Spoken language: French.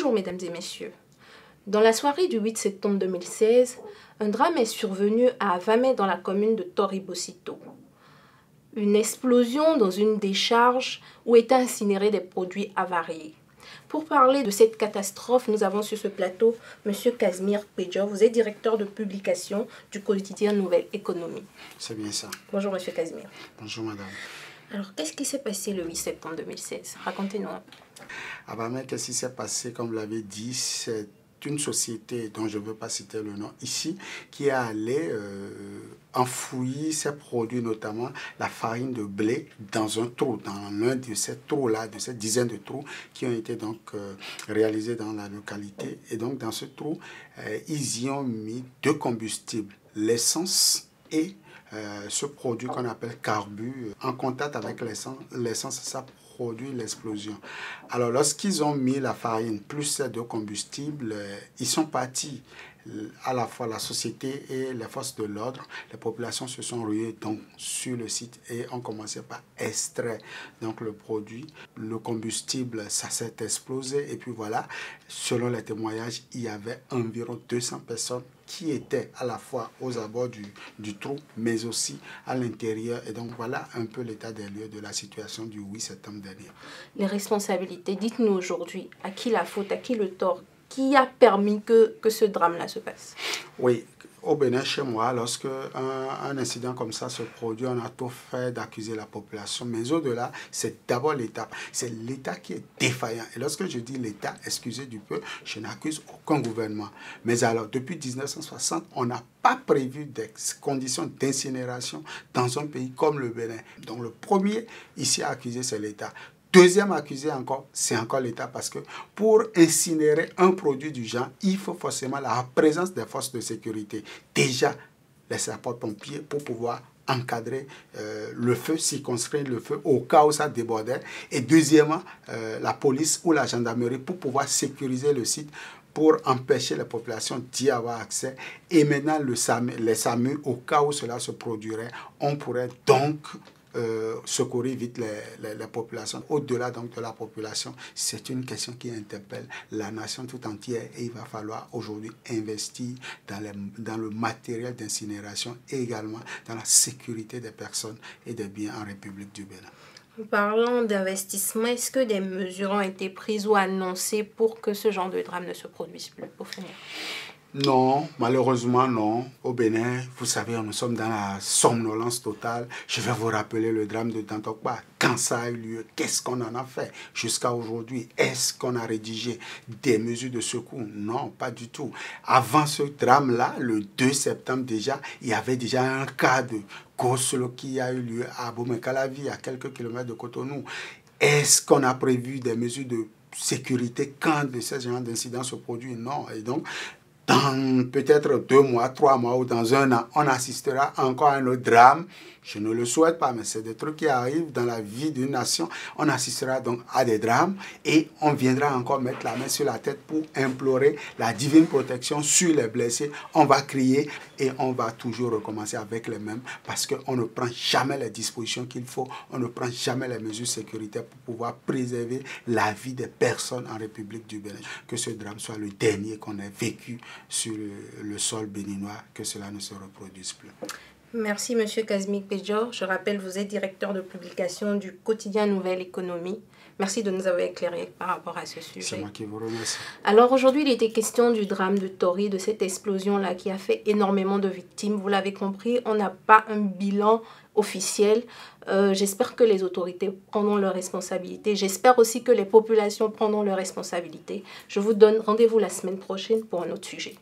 Bonjour mesdames et messieurs. Dans la soirée du 8 septembre 2016, un drame est survenu à Avamay dans la commune de Toribocito. Une explosion dans une décharge où étaient incinérés des produits avariés. Pour parler de cette catastrophe, nous avons sur ce plateau M. Casimir Pédior. Vous êtes directeur de publication du quotidien Nouvelle Économie. C'est bien ça. Bonjour M. Casimir. Bonjour madame. Alors, qu'est-ce qui s'est passé le 8 septembre 2016? Racontez-nous un peu. Avamay, qu'est-ce qui s'est passé? Comme vous l'avez dit, c'est une société dont je ne veux pas citer le nom ici, qui est allée enfouir ses produits, notamment la farine de blé, dans un trou, dans l'un de ces trous-là, de ces dizaines de trous qui ont été donc réalisés dans la localité. Et donc dans ce trou, ils y ont mis deux combustibles, l'essence et ce produit qu'on appelle carbu. En contact avec l'essence, ça produit l'explosion. Alors lorsqu'ils ont mis la farine plus ces deux combustibles, ils sont partis. À la fois la société et les forces de l'ordre, les populations se sont ruées donc sur le site et ont commencé par extraire donc le produit, le combustible, ça s'est explosé et puis voilà, selon les témoignages, il y avait environ 200 personnes qui étaient à la fois aux abords du trou, mais aussi à l'intérieur. Et donc voilà un peu l'état des lieux de la situation du 8 septembre dernier. Les responsabilités, dites-nous aujourd'hui, à qui la faute, à qui le tort? Qui a permis que ce drame-là se passe? Oui, au Bénin, chez moi, lorsque un incident comme ça se produit, on a tout fait d'accuser la population. Mais au-delà, c'est d'abord l'État. C'est l'État qui est défaillant. Et lorsque je dis l'État, excusez du peu, je n'accuse aucun gouvernement. Mais alors, depuis 1960, on n'a pas prévu des conditions d'incinération dans un pays comme le Bénin. Donc le premier ici à accuser, c'est l'État. Deuxième accusé encore, c'est encore l'État parce que pour incinérer un produit du genre, il faut forcément la présence des forces de sécurité. Déjà, les sapeurs-pompiers pour pouvoir encadrer le feu, circonscrire le feu au cas où ça débordait. Et deuxièmement, la police ou la gendarmerie pour pouvoir sécuriser le site pour empêcher les populations d'y avoir accès. Et maintenant, les SAMU, au cas où cela se produirait, on pourrait donc secourir vite les populations. Au-delà donc de la population, c'est une question qui interpelle la nation tout entière et il va falloir aujourd'hui investir dans le matériel d'incinération et également dans la sécurité des personnes et des biens en République du Bénin. Parlant d'investissement, est-ce que des mesures ont été prises ou annoncées pour que ce genre de drame ne se produise plus, pour finir? Non, malheureusement non. Au Bénin, vous savez, nous sommes dans la somnolence totale. Je vais vous rappeler le drame de Tantokba. Quand ça a eu lieu, qu'est-ce qu'on en a fait jusqu'à aujourd'hui? Est-ce qu'on a rédigé des mesures de secours? Non, pas du tout. Avant ce drame-là, le 2 septembre déjà, il y avait déjà un cas de Goslo qui a eu lieu à Bomekalavi, à quelques kilomètres de Cotonou. Est-ce qu'on a prévu des mesures de sécurité quand de ces genres d'incidents se produisent? Non. Et donc, dans peut-être 2 mois, 3 mois ou dans 1 an, on assistera encore à un autre drame. Je ne le souhaite pas, mais c'est des trucs qui arrivent dans la vie d'une nation. On assistera donc à des drames et on viendra encore mettre la main sur la tête pour implorer la divine protection sur les blessés. On va crier et on va toujours recommencer avec les mêmes parce qu'on ne prend jamais les dispositions qu'il faut. On ne prend jamais les mesures sécuritaires pour pouvoir préserver la vie des personnes en République du Bénin. Que ce drame soit le dernier qu'on ait vécu sur le sol béninois, que cela ne se reproduise plus. Merci M. Casimir Pédior. Je rappelle, vous êtes directeur de publication du quotidien Nouvelle Économie. Merci de nous avoir éclairé par rapport à ce sujet. C'est moi qui vous remercie. Alors aujourd'hui, il était question du drame de Tori, de cette explosion-là qui a fait énormément de victimes. Vous l'avez compris, on n'a pas un bilan officiel. J'espère que les autorités prendront leurs responsabilités. J'espère aussi que les populations prendront leurs responsabilités. Je vous donne rendez-vous la semaine prochaine pour un autre sujet.